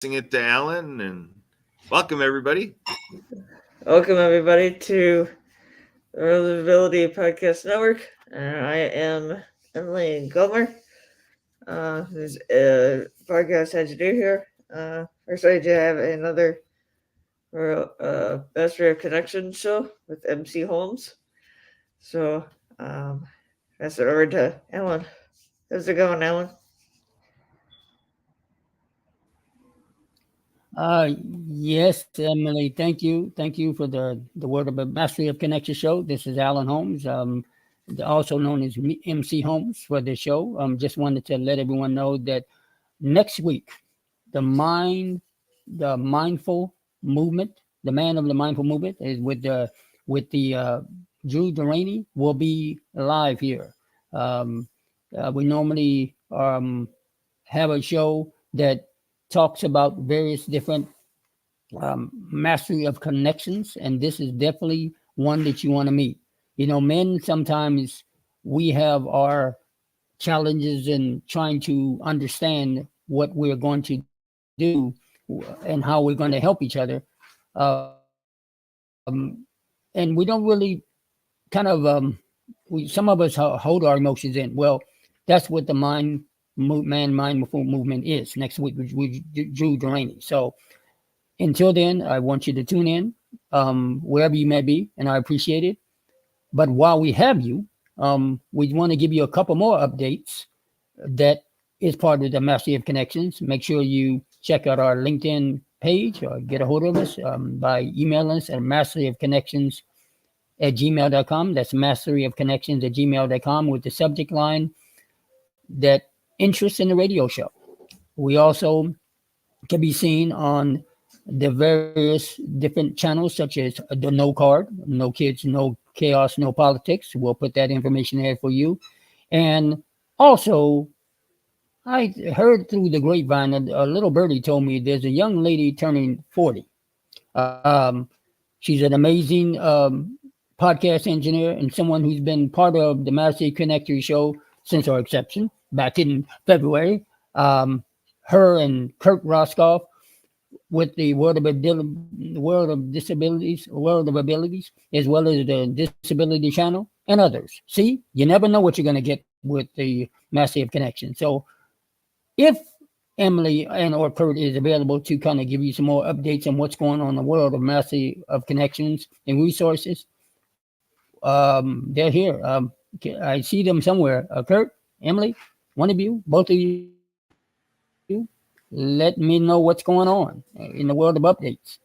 It to Alan and welcome everybody. Welcome, everybody, to the Reliability Podcast Network. I am Emily Gmer, who's a podcast engineer here. We're excited to have another Mastery of Connection show with MC Holmes. So, pass it over to Alan. How's it going, Alan? Uh, yes, Emily. Thank you for the Word of a Mastery of Connection show. This is Alan Holmes, also known as MC Holmes for the show. Just wanted to let everyone know that next week, the mind, the mindful movement, the man of the mindful movement is with the Drew Deraney will be live here. Um, we normally have a show that talks about various different mastery of connections, and this is definitely one that you want to meet. You know, men sometimes we have our challenges in trying to understand what we're going to do and how we're going to help each other. And we don't really kind of some of us hold our emotions in. Well, that's what the mindful movement is next week with Drew Deraney. So until then, I want you to tune in wherever you may be, and I appreciate it. But while we have you, we want to give you a couple more updates that is part of the Mastery of Connections. Make sure you check out our LinkedIn page or get a hold of us by emailing us at masteryofconnections at gmail.com. That's masteryofconnections at gmail.com with the subject line that interest in the radio show. We also can be seen on the various different channels, such as the No Card, No Kids, No Chaos, No Politics. We'll put that information there for you. And also, I heard through the grapevine, a little birdie told me there's a young lady turning 40. Um, she's an amazing podcast engineer and someone who's been part of the Master Connector show since our inception back in February. Um, her and Kurt Roscoff with the World of Abilities, as well as the Disability Channel and others. See, you never know what you're going to get with the Massive Connection. So if Emily and or Kurt is available to kind of give you some more updates on what's going on in the world of Massive of Connections and resources, they're here. I see them somewhere. Kurt, Emily, one of you, both of you, let me know what's going on in the world of updates.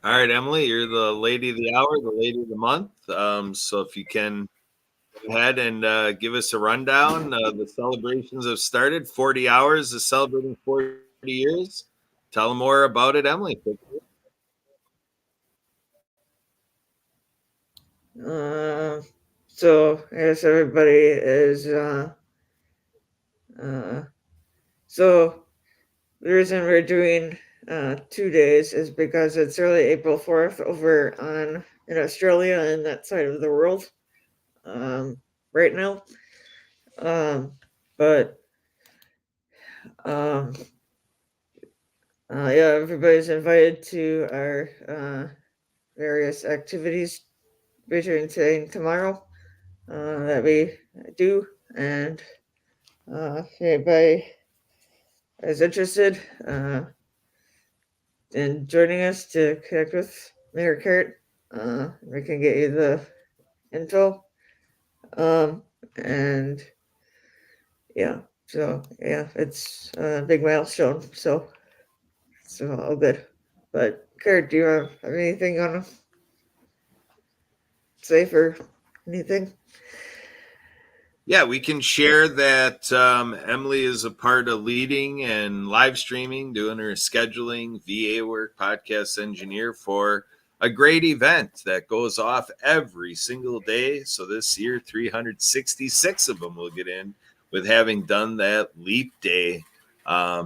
All right, Emily, you're the lady of the hour, the lady of the month. So if you can go ahead and give us a rundown. The celebrations have started. 40 hours is celebrating 40 years. Tell them more about it, Emily. Uh, so, I guess everybody is. Uh, so, The reason we're doing 2 days is because it's early April 4th over on in Australia and that side of the world um, right now. But um, yeah, everybody's invited to our various activities between today and tomorrow that we do. And if anybody is interested, and joining us to connect with Mayor Kurt. We can get you the info. And yeah, so yeah, it's a big milestone. So it's all good. But Kurt, do you have anything on say for anything? Yeah, we can share that Emily is a part of leading and live streaming, doing her scheduling, VA work, podcast engineer for a great event that goes off every single day. So this year, 366 of them will get in with having done that Leap Day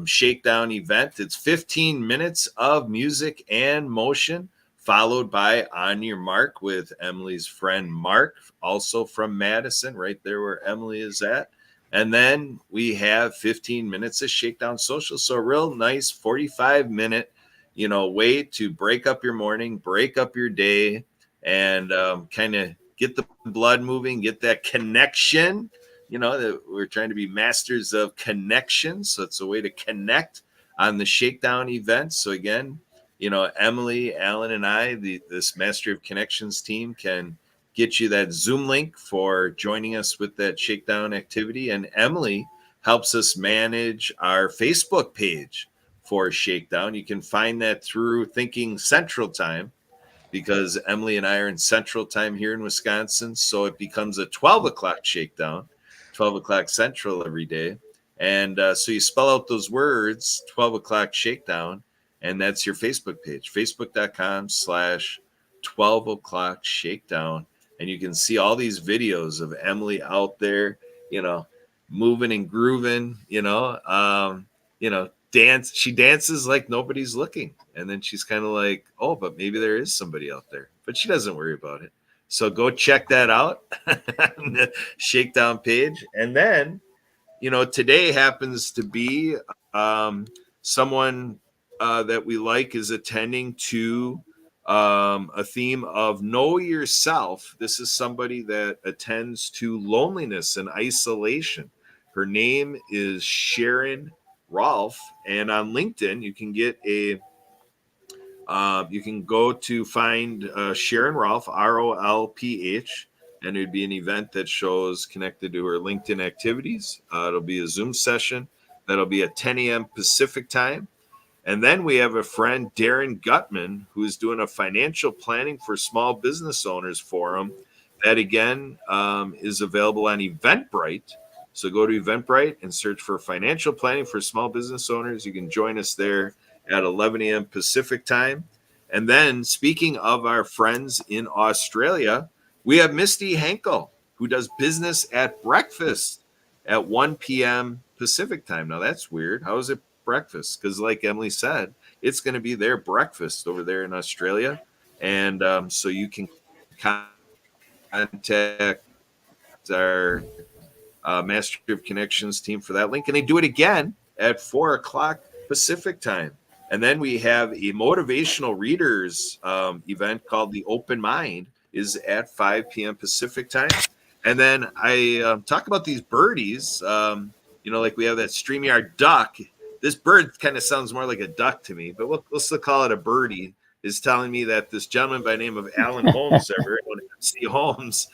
shakedown event. It's 15 minutes of music and motion, followed by On Your Mark with Emily's friend Mark, also from Madison, right there where Emily is at. And then we have 15 minutes of Shakedown Social. So a real nice 45-minute, way to break up your morning, break up your day, and kind of get the blood moving, get that connection. That we're trying to be masters of connection. So it's a way to connect on the Shakedown event. So again, Emily, Alan, and I, this Mastery of Connections team can get you that Zoom link for joining us with that Shakedown activity. And Emily helps us manage our Facebook page for Shakedown. You can find that through Thinking Central Time, because Emily and I are in Central Time here in Wisconsin. So it becomes a 12 o'clock Shakedown, 12 o'clock Central every day. And so you spell out those words, 12 o'clock Shakedown, and that's your Facebook page, facebook.com/12 o'clock Shakedown. And you can see all these videos of Emily out there, moving and grooving, dance. She dances like nobody's looking. And then she's kind of like, oh, but maybe there is somebody out there. But she doesn't worry about it. So go check that out on the Shakedown page. And then, today happens to be someone that we like is attending to a theme of know yourself. This is somebody that attends to loneliness and isolation. Her name is Sharon Rolfe, and on LinkedIn you can get you can go to find Sharon Rolfe, ROLPH, and it'd be an event that shows connected to her LinkedIn activities. It'll be a Zoom session that'll be at 10 a.m. Pacific time. And then we have a friend, Darren Gutman, who's doing a financial planning for small business owners forum. That, again, is available on Eventbrite. So go to Eventbrite and search for financial planning for small business owners. You can join us there at 11 a.m. Pacific time. And then, speaking of our friends in Australia, we have Misty Henkel, who does business at breakfast at 1 p.m. Pacific time. Now, that's weird. How is it breakfast? Because like Emily said, it's going to be their breakfast over there in Australia. And so you can contact our Mastery of Connections team for that link. And they do it again at 4 o'clock Pacific time. And then we have a motivational readers event called the Open Mind is at 5 p.m. Pacific time. And then I talk about these birdies, like we have that StreamYard duck. This bird kind of sounds more like a duck to me, but we'll still call it a birdie, is telling me that this gentleman by the name of Alan Holmes, MC Holmes,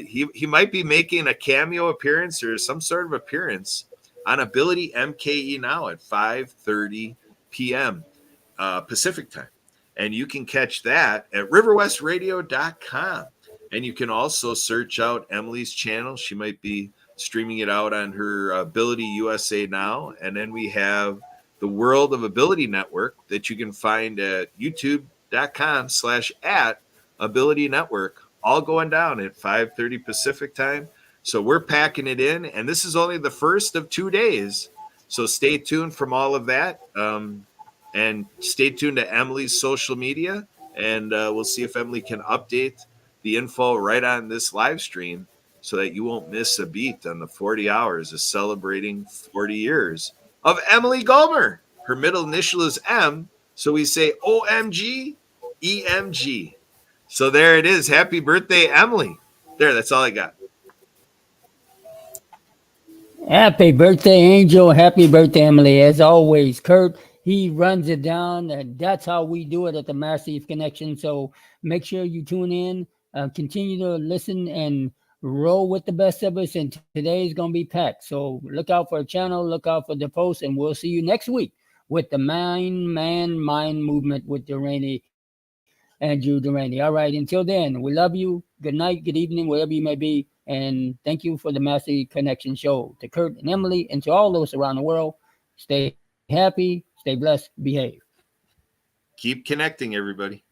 he might be making a cameo appearance or some sort of appearance on Ability MKE Now at 5:30 p.m. Pacific time. And you can catch that at riverwestradio.com. And you can also search out Emily's channel. She might be streaming it out on her Ability USA Now. And then we have the World of Ability Network that you can find at youtube.com/@Ability Network, all going down at 5:30 Pacific time. So we're packing it in, and this is only the first of 2 days. So stay tuned from all of that. And stay tuned to Emily's social media, and we'll see if Emily can update the info right on this live stream so that you won't miss a beat on the 40 hours of celebrating 40 years of Emily Gmer. Her middle initial is M, so we say OMG, EMG. So there it is. Happy birthday, Emily. There, that's all I got. Happy birthday, Angel. Happy birthday, Emily. As always, Kurt, he runs it down, and that's how we do it at the Mastery of Connection. So make sure you tune in, continue to listen, and roll with the best of us. And today is going to be packed. So look out for a channel, look out for the post, and we'll see you next week with the Mind Movement with Deraney and Drew Deraney. All right, until then, we love you. Good night, good evening, wherever you may be. And thank you for the Mastery Connection show. To Kurt and Emily and to all those around the world, stay happy, stay blessed, behave. Keep connecting, everybody.